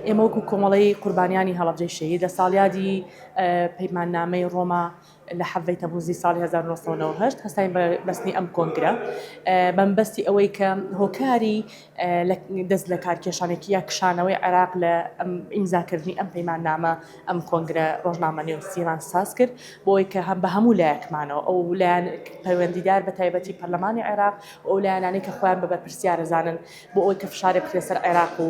ئێمە وەکو کۆمەڵی قوربانیانی هەڵەبجەی شەهید لە ساڵیادی پەیماننامەی ڕۆما لە حەڤەی تەموزی ساڵی 1998 هەستاین بەستنی ئەم کۆنگرە بەمبەستی ئەوەی کە هۆکاری دەست لە کارکێشانێکی یا کشانەوەی عێراق لە ئیمزاکردنی ئەم پەیماننامە ئەم کۆنگرە ڕۆژنامە نێونوسیمان ساز کرد بۆی کە هەم بە هەموو لایەکمانەوە ئەو لایەن پەیوەندیدار بە تایبەتی پەرلەمانی عێراق و ئەو لایەنانەی کە خۆیان بە بەرپرسیارەزانن بۆ ئەوی کە فشارێک بکرێت سەر عێراق و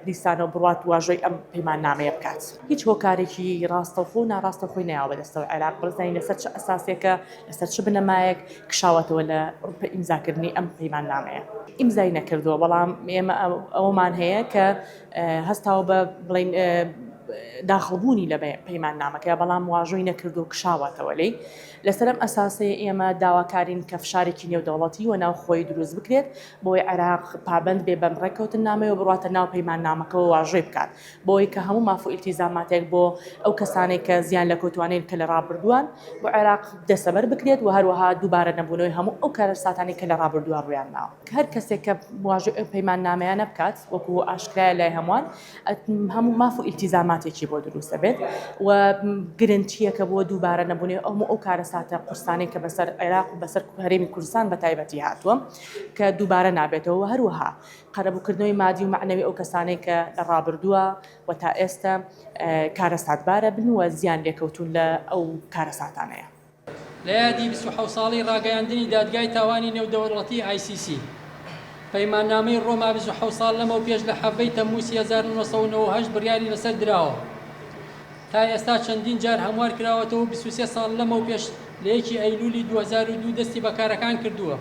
دیسانەوە بڕات واژۆی ئەم پەیماننامەیە بکات. هیچ هۆکارێکی ڕاستەوخۆ و ناڕاستەوخۆی نەیاوە بەدەستەوە عێراق بڵزانین لەسەر چ ئەساسێکە لەسەر چ بنەمایەک کشاوەتەوە لە ئیمزاکردنی ئەم پەیماننامەیە. ئیمزای نەکردووە بەڵام ئێمە ئەومان هەیە کە هەستاوە بە بڵین داخڵبوونی لە پەیماننامەکە بەڵام واژۆی نەکردو و کشاوەتەوە لێی لەسەر ئەم ئەساسەیە ئێمە داواکارین کە فشارێکی نێودەوڵەتی و ناوخۆی دروست بکرێت بۆی عێراق پابند بێ بەم ڕێکەوتن نامەوە بڕاتە ناو پەیماننامەکەەوە واژۆی بکات بۆی کە هەموو مافو ئیلتیزاماتێک بۆ ئەو کەسانێک کە زیان لە کۆتوانین کە لە ڕابردووان بۆ عێراق دەسەبەر بکرێت و هەروەها دووبارە نەبوونەوەی هەموو ئەو کارەساتانی کە لە ڕابردووان ڕویان ناوە هەر کەسێک کە واژۆی ئەو پەیماننامەیانە بکات وەکو ئاشکرایە لای هەمووان هەموو مافو ئیلتیزاماتێکی بۆ دروستە بێت و گرنگچیەکە بۆ دووبارە نەبوونێ ئەو کارەساتە قورسانی کە بەسەر عێراق و بەسەر هەرێمی کوردستان بە تایبەتی هاتووە کە دووبارە نابێتەوە هەروەها قەرەبووکردنەوەی مادی و معنەوی ئەو کەسانەی کە لە ڕابردووە و تا ئێستا کارەساتبارە بن و زیان لێکەوتون لە ئەو کارەساتانەیە. لە یادی 27 ساڵی ڕاگەیاندنی دادگای تاوانی نێودەوڵەتی ICC پەیماننامەی ڕۆما 27 ساڵ لەمەوە پێش لە حەڤەی تەمووسی 1998 بڕیاری لەسەر دراوە تا ئێستا چەندین جار هەموار کراوەتەوە 23 ساڵ لەمەوە پێش لە 1 ئەیلولی 2002 دەستی بەکارەکان کردووە.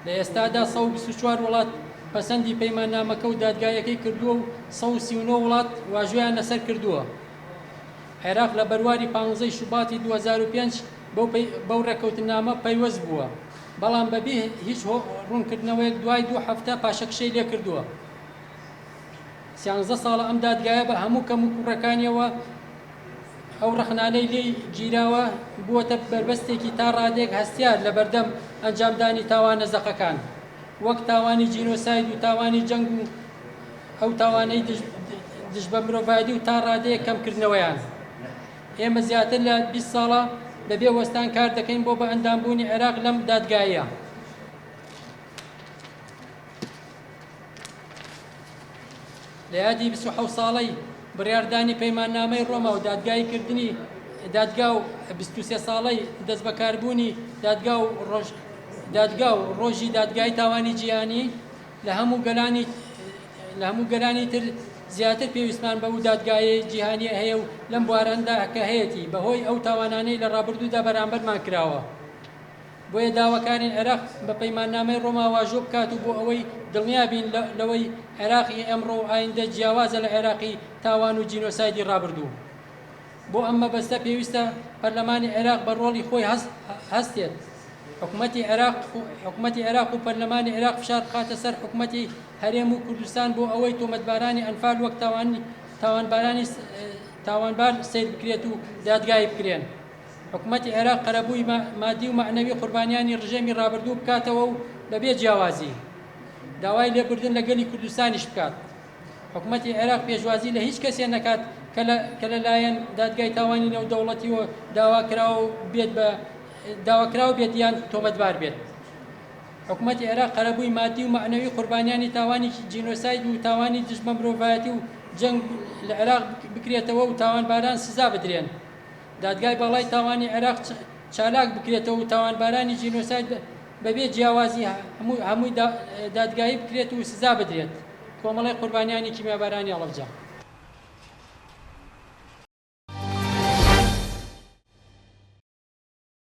لە ئێستادا 124 وڵات پەسەندی پەیماننامەکە و دادگایەکەی کردووە و 139 وڵات واژۆیان لەسەر کردووە. عێراق لە بەرواری 15 شوباتی 2005 بەو ڕێکەوتنامە پەیوەست بووە بەڵام بەبێ هیچ ڕوونکردنەوەیەک دوای 2 هەفتە پاشەکشەی لێ کردووە. 13 ساڵە ئەم دادگایە بە هەموو کەم و کوڕەکانیەوە ئەو ڕەخنانەی لێی گیراوە بووەتە بربەستێکی تا ڕادێک هەستیار لە بەردەم ئەنجامدانی تاوانە زەقەکان وەک تاوانی جینۆساید و تاوانی جەنگ و ئەو تاوانەی دژ بە مرۆڤایەتی و تا ڕادەیە کەمکردنەوەیان. ئێمە زیاتر لە 20 ساڵە بەبێ وەستان کار دەکەین بۆ بە ئەندامبوونی عێراق لەم دادگایە. لە یادی 27 ساڵەی بڕیاردانی پەیماننامەی ڕۆما و دادگایکردنی دادگا و 23 ساڵەی دەست بەکاربوونی دادگا و ڕۆژی دادگای تاوانی جیهانی لە هەموو گەلانی تر زیاتر پێویستمان بە ئەو دادگایە جیهانی هەیە و لەم بوارەندا کە هەیەی بەهۆی ئەو تاوانانەی لە ڕابردوودا بەرامبەرمان کراوە. بۆیە داواکارین عێراق بە پەیماننامەی ڕۆما واژۆ بکات و بۆ ئەوەی دڵنیابین لەوەی عێراقی ئەمڕۆ و ئایندە جیاوازە لە عێراقی تاوان و جینۆسایدی ڕابردوو. بۆ ئەم مەبەستە پێویستە پەرلەمانی عێراق بە ڕۆڵی خۆی هەستێت. حکوومەتی عێراق و پەرلەمانی عێراق فشار بخاتە سەر حکوومەتی هەرێم و کوردستان بۆ ئەوەی تۆمەتبارانی ئەنفال وەک تاوانبار سیر بکرێت و دادگای بکرێن. حکوومەتی عێراق قەرەبووی مادی و معنەوی قوربانیانی ڕژێمی ڕابردوو بکاتەوە و بەبێ جیاوازی داوای لێبوردن لەگەلی کوردستانیش بکات. حکوومەتی عێراق پێشوازی لە هیچ کەسێ نەکات کە لەلایەن دادگای تاوانی نێودەوڵەتیەوە داواکراو بێت یان تۆمەتبار بێت. حکوومەتی عێراق قەرەبووی مادی و معنەوی قوربانیانی تاوانی جینۆساید و تاوانی دژ بە مرۆڤایەتی و جەنگ لە عێراق بکرێتەوە و تاوانباران سزا بدرێن. دادگای باڵای تاوانی عێراق چالاک بکرێتەوە و تاوانبارانی جینۆساید بەبێ جیاوازی هەمووی دادگایی بکرێت و سزا بدرێت. کۆمەڵی قوربانیانی کیمیابارانی هەڵەبجە.